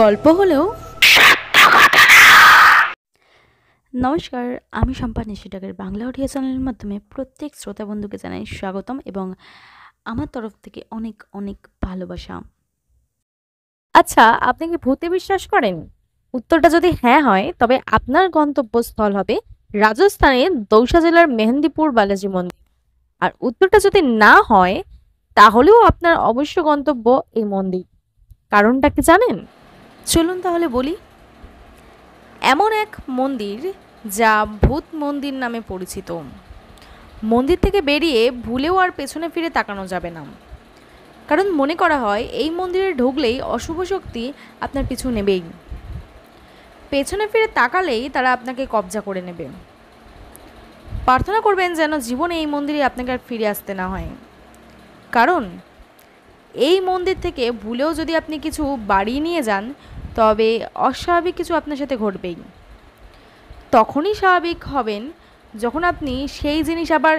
গল্প হলেও নমস্কার, আমি শম্পা নিশিটাকের বাংলা অডিও চ্যানেলের মাধ্যমে প্রত্যেক শ্রোতা বন্ধুকে জানাই স্বাগতম এবং আমার তরফ থেকে অনেক অনেক ভালোবাসা। আচ্ছা, আপনি কি ভূতে বিশ্বাস করেন? উত্তরটা যদি হ্যাঁ হয়, তবে আপনার গন্তব্যস্থল হবে রাজস্থানের দৌসা জেলার মেহেন্দিপুর বালাজি মন্দির। আর উত্তরটা যদি না হয়, তাহলেও আপনার অবশ্য গন্তব্য এই মন্দির। কারণটা কি জানেন? চলুন তাহলে বলি। এমন এক মন্দির যা ভূত মন্দির নামে পরিচিত। মন্দির থেকে বেরিয়ে ভুলেও আর পেছনে ফিরে তাকানো যাবে না, কারণ মনে করা হয় এই মন্দিরে ঢুকলেই অশুভ শক্তি আপনার পিছু নেবেই। পেছনে ফিরে তাকালেই তারা আপনাকে কবজা করে নেবে। প্রার্থনা করবেন যেন জীবনে এই মন্দিরে আপনাকে আর ফিরে আসতে না হয়, কারণ এই মন্দির থেকে ভুলেও যদি আপনি কিছু বাড়িয়ে নিয়ে যান, তবে অস্বাভাবিক কিছু আপনার সাথে ঘটবেই। তখনই স্বাভাবিক হবেন যখন আপনি সেই জিনিস আবার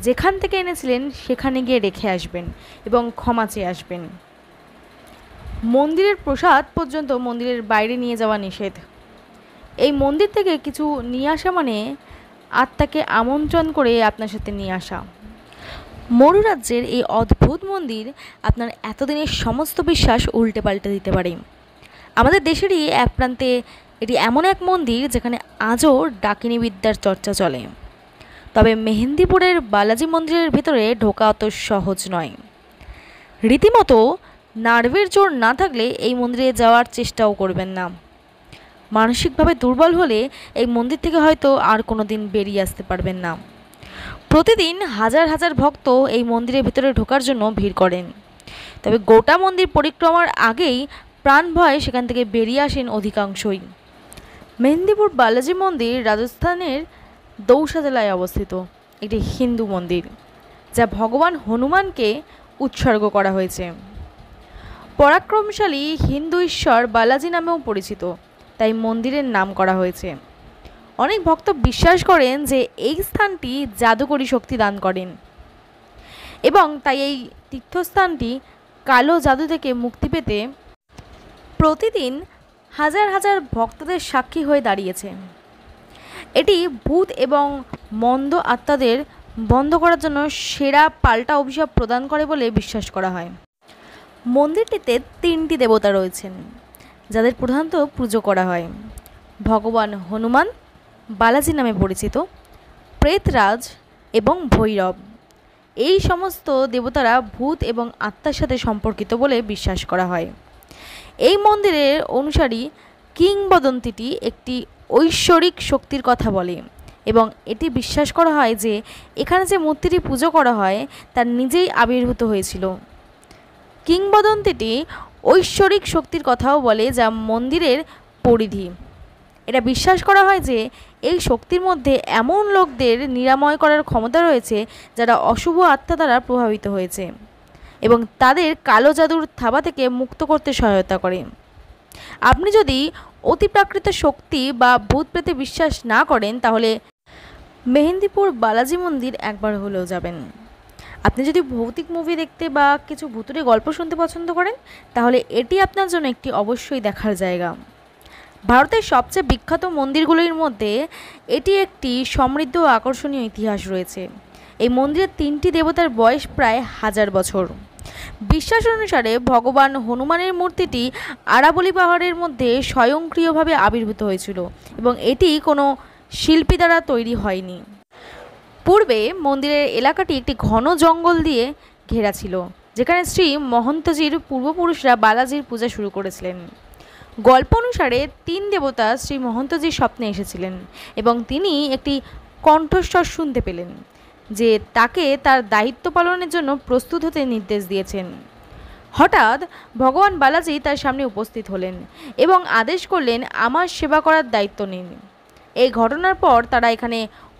যেখান থেকে এনেছিলেন সেখানে গিয়ে রেখে আসবেন এবং ক্ষমা চেয়ে আসবেন। মন্দিরের প্রসাদ পর্যন্ত মন্দিরের বাইরে নিয়ে যাওয়া নিষেধ। এই মন্দির থেকে কিছু নিয়ে আসা মানে আত্মাকে আমন্ত্রণ করে আপনার সাথে নিয়ে আসা। মরু রাজ্যের এই অদ্ভুত মন্দির আপনার এতদিনের সমস্ত বিশ্বাস উল্টে পাল্টে দিতে পারে। আমাদের দেশেরই এক প্রান্তে এটি এমন এক মন্দির যেখানে আজও ডাকিনী বিদ্যার চর্চা চলে। তবে মেহেন্দিপুরের বালাজি মন্দিরের ভিতরে ঢোকা অত সহজ নয়। রীতিমতো নার্ভের জোর না থাকলে এই মন্দিরে যাওয়ার চেষ্টাও করবেন না। মানসিকভাবে দুর্বল হলে এই মন্দির থেকে হয়তো আর কোনো দিন বেরিয়ে আসতে পারবেন না। প্রতিদিন হাজার হাজার ভক্ত এই মন্দিরের ভিতরে ঢোকার জন্য ভিড় করেন, তবে গোটা মন্দির পরিক্রমার আগেই প্রাণ ভয়ে সেখান থেকে বেরিয়ে আসেন অধিকাংশই। মেহেন্দিপুর বালাজি মন্দির রাজস্থানের দৌসা জেলায় অবস্থিত একটি হিন্দু মন্দির, যা ভগবান হনুমানকে উৎসর্গ করা হয়েছে। পরাক্রমশালী হিন্দু ঈশ্বর বালাজি নামেও পরিচিত, তাই মন্দিরের নাম করা হয়েছে। অনেক ভক্ত বিশ্বাস করেন যে এই স্থানটি জাদুকরী শক্তি দান করেন এবং তাই এই তীর্থস্থানটি কালো জাদু থেকে মুক্তি পেতে প্রতিদিন হাজার হাজার ভক্তদের সাক্ষী হয়ে দাঁড়িয়েছে। এটি ভূত এবং মন্দ আত্মাদের বন্ধ করার জন্য সেরা পাল্টা অভিশাপ প্রদান করে বলে বিশ্বাস করা হয়। মন্দিরটিতে 3টি দেবতা রয়েছেন যাদের প্রধানত পুজো করা হয়। ভগবান হনুমান, বালাজি নামে পরিচিত, প্রেতরাজ এবং ভৈরব। এই সমস্ত দেবতারা ভূত এবং আত্মার সাথে সম্পর্কিত বলে বিশ্বাস করা হয়। এই মন্দিরের অনুসারী কিংবদন্তিটি একটি ঐশ্বরিক শক্তির কথা বলে এবং এটি বিশ্বাস করা হয় যে এখানে যে মূর্তিটি পুজো করা হয় তার নিজেই আবির্ভূত হয়েছিল। কিংবদন্তিটি ঐশ্বরিক শক্তির কথাও বলে, যা মন্দিরের পরিধি। এটা বিশ্বাস করা হয় যে এই শক্তির মধ্যে এমন লোকদের নিরাময় করার ক্ষমতা রয়েছে যারা অশুভ আত্মা দ্বারা প্রভাবিত হয়েছে এবং তাদের কালো জাদুর থাবা থেকে মুক্ত করতে সহায়তা করে। আপনি যদি অতিপ্রাকৃত শক্তি বা ভূত প্রেতে বিশ্বাস না করেন, তাহলে মেহেন্দিপুর বালাজি মন্দির একবার হলেও যাবেন। আপনি যদি ভৌতিক মুভি দেখতে বা কিছু ভূতুরে গল্প শুনতে পছন্দ করেন, তাহলে এটি আপনার জন্য একটি অবশ্যই দেখার জায়গা। ভারতের সবচেয়ে বিখ্যাত মন্দিরগুলির মধ্যে এটি একটি সমৃদ্ধ ও আকর্ষণীয় ইতিহাস রয়েছে। এই মন্দিরের 3টি দেবতার বয়স প্রায় 1000 বছর। বিশ্বাস অনুসারে ভগবান হনুমানের মূর্তিটি আরাবলি পাহাড়ের মধ্যে স্বয়ংক্রিয়ভাবে আবির্ভূত হয়েছিল এবং এটি কোনো শিল্পী দ্বারা তৈরি হয়নি। পূর্বে মন্দিরের এলাকাটি একটি ঘন জঙ্গল দিয়ে ঘেরা ছিল, যেখানে শ্রী মহন্তজির পূর্বপুরুষরা বালাজির পূজা শুরু করেছিলেন। গল্প অনুসারে 3 দেবতা শ্রী মহন্তজির স্বপ্নে এসেছিলেন এবং তিনি একটি কণ্ঠস্বর শুনতে পেলেন যে তাকে তার দায়িত্ব পালনের জন্য প্রস্তুত হতে নির্দেশ দিয়েছেন। হঠাৎ ভগবান বালাজি তার সামনে উপস্থিত হলেন এবং আদেশ করলেন, আমার সেবা করার দায়িত্ব নিন। এই ঘটনার পর তারা এখানে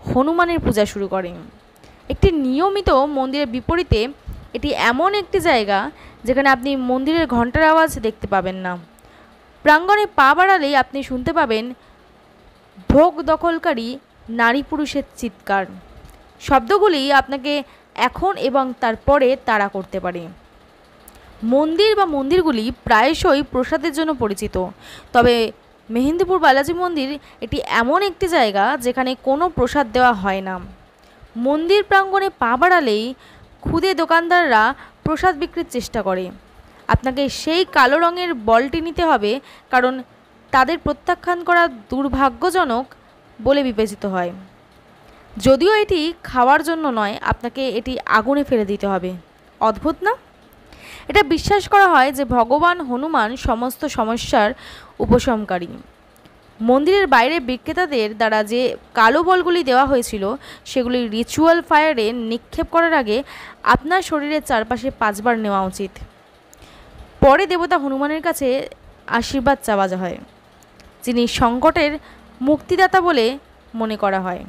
হনুমানের পূজা শুরু করেন। একটি নিয়মিত মন্দিরের বিপরীতে এটি এমন একটি জায়গা যেখানে আপনি মন্দিরের ঘণ্টার আওয়াজ দেখতে পাবেন না। প্রাঙ্গণে পা বাড়ালেই আপনি শুনতে পাবেন ভোগ দখলকারী নারী পুরুষের চিৎকার। শব্দগুলি আপনাকে এখন এবং তারপরে তাড়া করতে পারে। মন্দির বা মন্দিরগুলি প্রায়শই প্রসাদের জন্য পরিচিত, তবে মেহেন্দিপুর বালাজি মন্দির এটি এমন একটি জায়গা যেখানে কোনো প্রসাদ দেওয়া হয় না। মন্দির প্রাঙ্গণে পা বাড়ালেই খুদে দোকানদাররা প্রসাদ বিক্রির চেষ্টা করে। আপনাকে সেই কালো রঙের বলটি নিতে হবে, কারণ তাদের প্রত্যাখ্যান করা দুর্ভাগ্যজনক বলে বিবেচিত হয়। যদিও এটি খাওয়ার জন্য নয়, আপনাকে এটি আগুনে ফেলে দিতে হবে। অদ্ভুত না? এটা বিশ্বাস করা হয় যে ভগবান হনুমান সমস্ত সমস্যার উপশমকারী। মন্দিরের বাইরে বিক্রেতাদের দ্বারা যে কালো বলগুলি দেওয়া হয়েছিল সেগুলি রিচুয়াল ফায়ারে নিক্ষেপ করার আগে আপনার শরীরের চারপাশে 5 বার নেওয়া উচিত। পরে দেবতা হনুমানের কাছে আশীর্বাদ চাওয়া হয়, যিনি সংকটের মুক্তিদাতা বলে মনে করা হয়।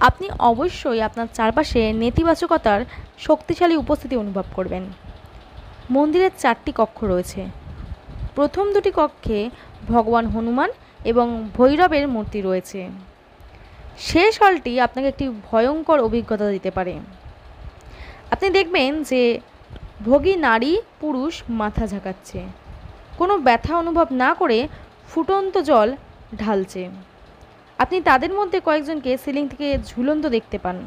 আপনি অবশ্যই আপনার চারপাশে নেতিবাচকতার শক্তিশালী উপস্থিতি অনুভব করবেন। মন্দিরের 4টি কক্ষ রয়েছে। প্রথম 2টি কক্ষে ভগবান হনুমান এবং ভৈরবের মূর্তি রয়েছে। শেষ হলটি আপনাকে একটি ভয়ঙ্কর অভিজ্ঞতা দিতে পারে। আপনি দেখবেন যে ভোগী নারী পুরুষ মাথা ঝাঁকাচ্ছে, কোনো ব্যথা অনুভব না করে ফুটন্ত জল ঢালছে। আপনি তাদের মধ্যে কয়েকজনকে সিলিং থেকে ঝুলন্ত দেখতে পান।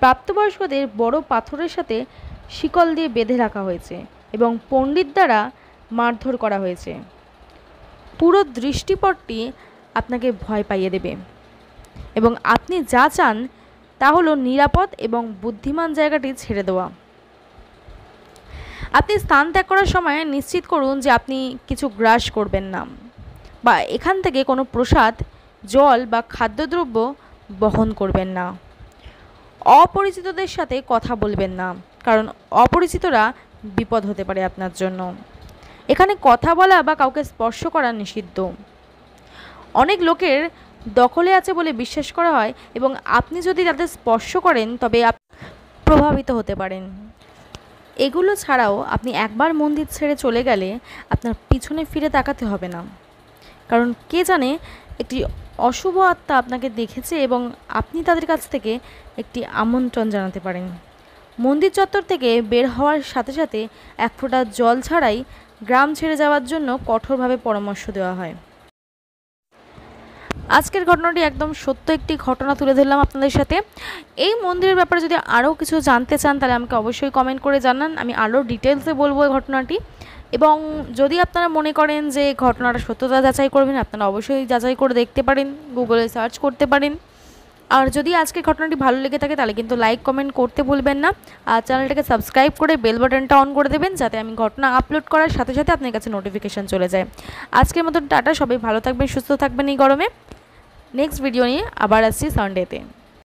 প্রাপ্তবয়স্কদের বড় পাথরের সাথে শিকল দিয়ে বেঁধে রাখা হয়েছে এবং পণ্ডিত দ্বারা মারধর করা হয়েছে। পুরো দৃষ্টিপটটি আপনাকে ভয় পাইয়ে দেবে এবং আপনি যা চান তা হলো নিরাপদ এবং বুদ্ধিমান জায়গাটি ছেড়ে দেওয়া। আপনি স্থান ত্যাগ করার সময় নিশ্চিত করুন যে আপনি কিছু গ্রাস করবেন না বা এখান থেকে কোনো প্রসাদ, জল বা খাদ্যদ্রব্য বহন করবেন না। অপরিচিতদের সাথে কথা বলবেন না, কারণ অপরিচিতরা বিপদ হতে পারে আপনার জন্য। এখানে কথা বলা বা কাউকে স্পর্শ করা নিষিদ্ধ। অনেক লোকের দখলে আছে বলে বিশ্বাস করা হয় এবং আপনি যদি তাদের স্পর্শ করেন তবে প্রভাবিত হতে পারেন। এগুলো ছাড়াও আপনি একবার মন্দির ছেড়ে চলে গেলে আপনার পিছনে ফিরে তাকাতে হবে না, কারণ কে জানে একটি অশুভ আত্মা আপনাকে দেখেছে এবং আপনি তাদের কাছ থেকে একটি আমন্ত্রণ জানাতে পারেন। মন্দির চত্বর থেকে বের হওয়ার সাথে সাথে 1 ফোঁটা জল ছাড়াই গ্রাম ছেড়ে যাওয়ার জন্য কঠোরভাবে পরামর্শ দেওয়া হয়। আজকের ঘটনাটি একদম সত্য একটি ঘটনা তুলে ধরলাম আপনাদের সাথে। এই মন্দিরের ব্যাপারে যদি আরও কিছু জানতে চান তাহলে আমাকে অবশ্যই কমেন্ট করে জানান, আমি আরও ডিটেলসে বলবো এই ঘটনাটি। এবং যদি আপনারা মনে করেন যে ঘটনাটা সত্যতা যাচাই করবেন, আপনারা অবশ্যই যাচাই করে দেখতে পারেন, গুগলে সার্চ করতে পারেন। আর যদি আজকের ঘটনাটি ভালো লেগে থাকে তাহলে কিন্তু লাইক কমেন্ট করতে ভুলবেন না, আর চ্যানেলটাকে সাবস্ক্রাইব করে বেল বাটনটা অন করে দেবেন, যাতে আমি ঘটনা আপলোড করার সাথে সাথে আপনার কাছে নোটিফিকেশান চলে যায়। আজকের মতো টাটা, সবাই ভালো থাকবেন, সুস্থ থাকবেন এই গরমে। নেক্সট ভিডিও নিয়ে আবার আসছি সানডেতে।